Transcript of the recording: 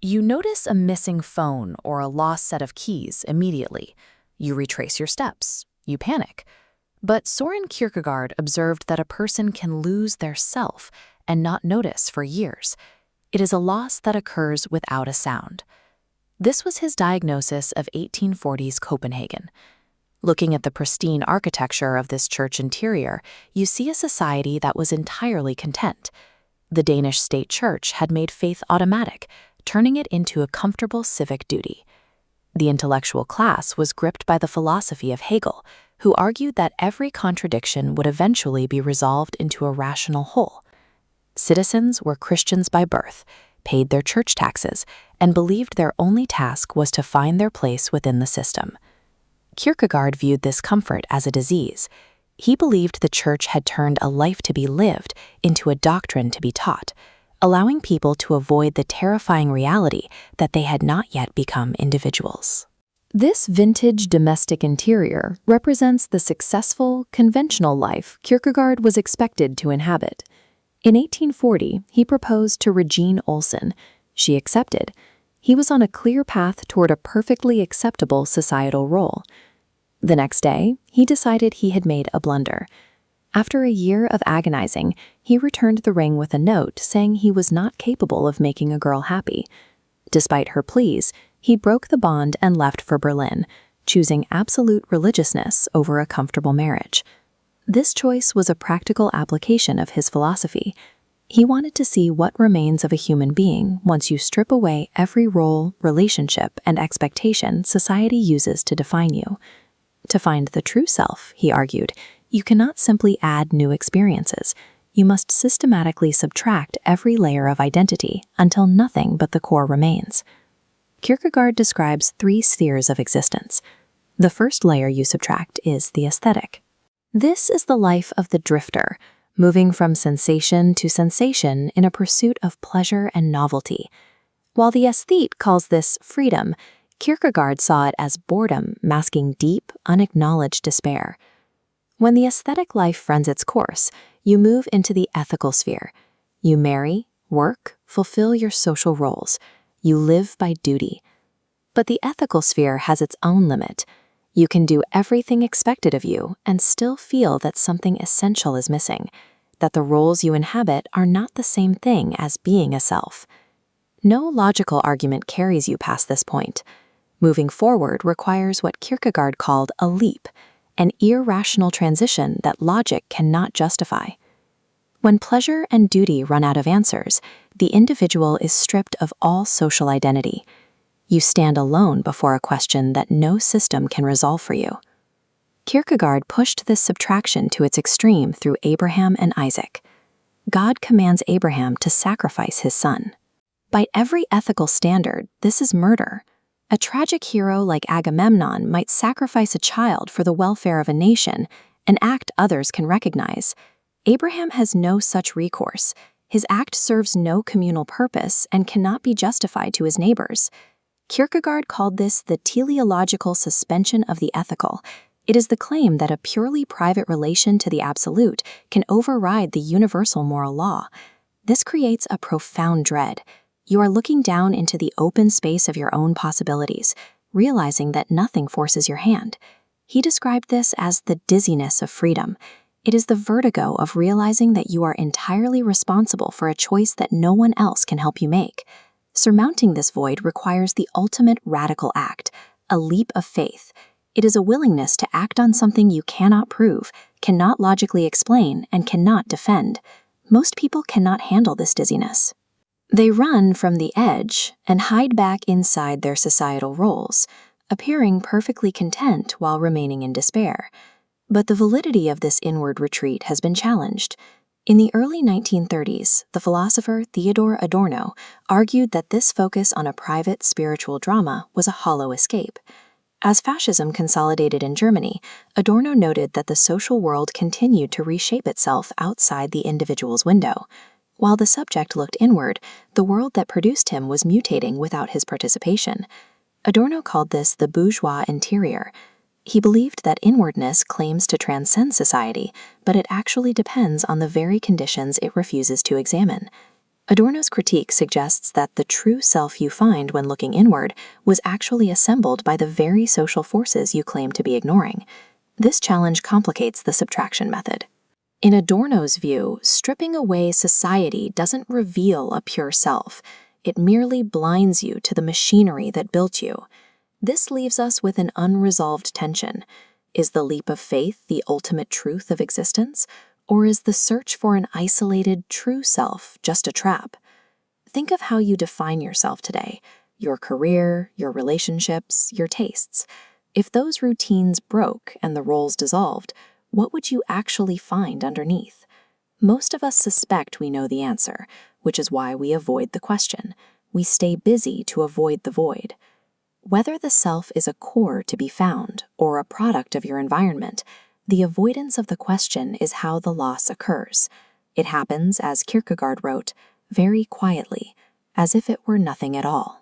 You notice a missing phone or a lost set of keys immediately. You retrace your steps. You panic. But Søren Kierkegaard observed that a person can lose their self and not notice for years. It is a loss that occurs without a sound. This was his diagnosis of 1840s Copenhagen. Looking at the pristine architecture of this church interior, you see a society that was entirely content. The Danish state church had made faith automatic, turning it into a comfortable civic duty. The intellectual class was gripped by the philosophy of Hegel, who argued that every contradiction would eventually be resolved into a rational whole. Citizens were Christians by birth, paid their church taxes, and believed their only task was to find their place within the system. Kierkegaard viewed this comfort as a disease. He believed the church had turned a life to be lived into a doctrine to be taught, allowing people to avoid the terrifying reality that they had not yet become individuals. This vintage domestic interior represents the successful, conventional life Kierkegaard was expected to inhabit. In 1840, he proposed to Regine Olsen. She accepted. He was on a clear path toward a perfectly acceptable societal role. The next day, he decided he had made a blunder. After a year of agonizing, he returned the ring with a note saying he was not capable of making a girl happy. Despite her pleas, he broke the bond and left for Berlin, choosing absolute religiousness over a comfortable marriage. This choice was a practical application of his philosophy. He wanted to see what remains of a human being once you strip away every role, relationship, and expectation society uses to define you. To find the true self, he argued, you cannot simply add new experiences. You must systematically subtract every layer of identity until nothing but the core remains. Kierkegaard describes 3 spheres of existence. The first layer you subtract is the aesthetic. This is the life of the drifter, moving from sensation to sensation in a pursuit of pleasure and novelty. While the aesthete calls this freedom, Kierkegaard saw it as boredom masking deep, unacknowledged despair. When the aesthetic life runs its course, you move into the ethical sphere. You marry, work, fulfill your social roles. You live by duty. But the ethical sphere has its own limit. You can do everything expected of you and still feel that something essential is missing, that the roles you inhabit are not the same thing as being a self. No logical argument carries you past this point. Moving forward requires what Kierkegaard called a leap, an irrational transition that logic cannot justify. When pleasure and duty run out of answers, the individual is stripped of all social identity. You stand alone before a question that no system can resolve for you. Kierkegaard pushed this subtraction to its extreme through Abraham and Isaac. God commands Abraham to sacrifice his son. By every ethical standard, this is murder. A tragic hero like Agamemnon might sacrifice a child for the welfare of a nation, an act others can recognize. Abraham has no such recourse. His act serves no communal purpose and cannot be justified to his neighbors. Kierkegaard called this the teleological suspension of the ethical. It is the claim that a purely private relation to the absolute can override the universal moral law. This creates a profound dread. You are looking down into the open space of your own possibilities, realizing that nothing forces your hand. He described this as the dizziness of freedom. It is the vertigo of realizing that you are entirely responsible for a choice that no one else can help you make. Surmounting this void requires the ultimate radical act, a leap of faith. It is a willingness to act on something you cannot prove, cannot logically explain, and cannot defend. Most people cannot handle this dizziness. They run from the edge and hide back inside their societal roles, appearing perfectly content while remaining in despair. But the validity of this inward retreat has been challenged. In the early 1930s, the philosopher Theodor Adorno argued that this focus on a private spiritual drama was a hollow escape. As fascism consolidated in Germany, Adorno noted that the social world continued to reshape itself outside the individual's window. While the subject looked inward, the world that produced him was mutating without his participation. Adorno called this the bourgeois interior. He believed that inwardness claims to transcend society, but it actually depends on the very conditions it refuses to examine. Adorno's critique suggests that the true self you find when looking inward was actually assembled by the very social forces you claim to be ignoring. This challenge complicates the subtraction method. In Adorno's view, stripping away society doesn't reveal a pure self. It merely blinds you to the machinery that built you. This leaves us with an unresolved tension. Is the leap of faith the ultimate truth of existence, or is the search for an isolated, true self just a trap? Think of how you define yourself today, your career, your relationships, your tastes. If those routines broke and the roles dissolved, what would you actually find underneath? Most of us suspect we know the answer, which is why we avoid the question. We stay busy to avoid the void. Whether the self is a core to be found or a product of your environment, the avoidance of the question is how the loss occurs. It happens, as Kierkegaard wrote, very quietly, as if it were nothing at all.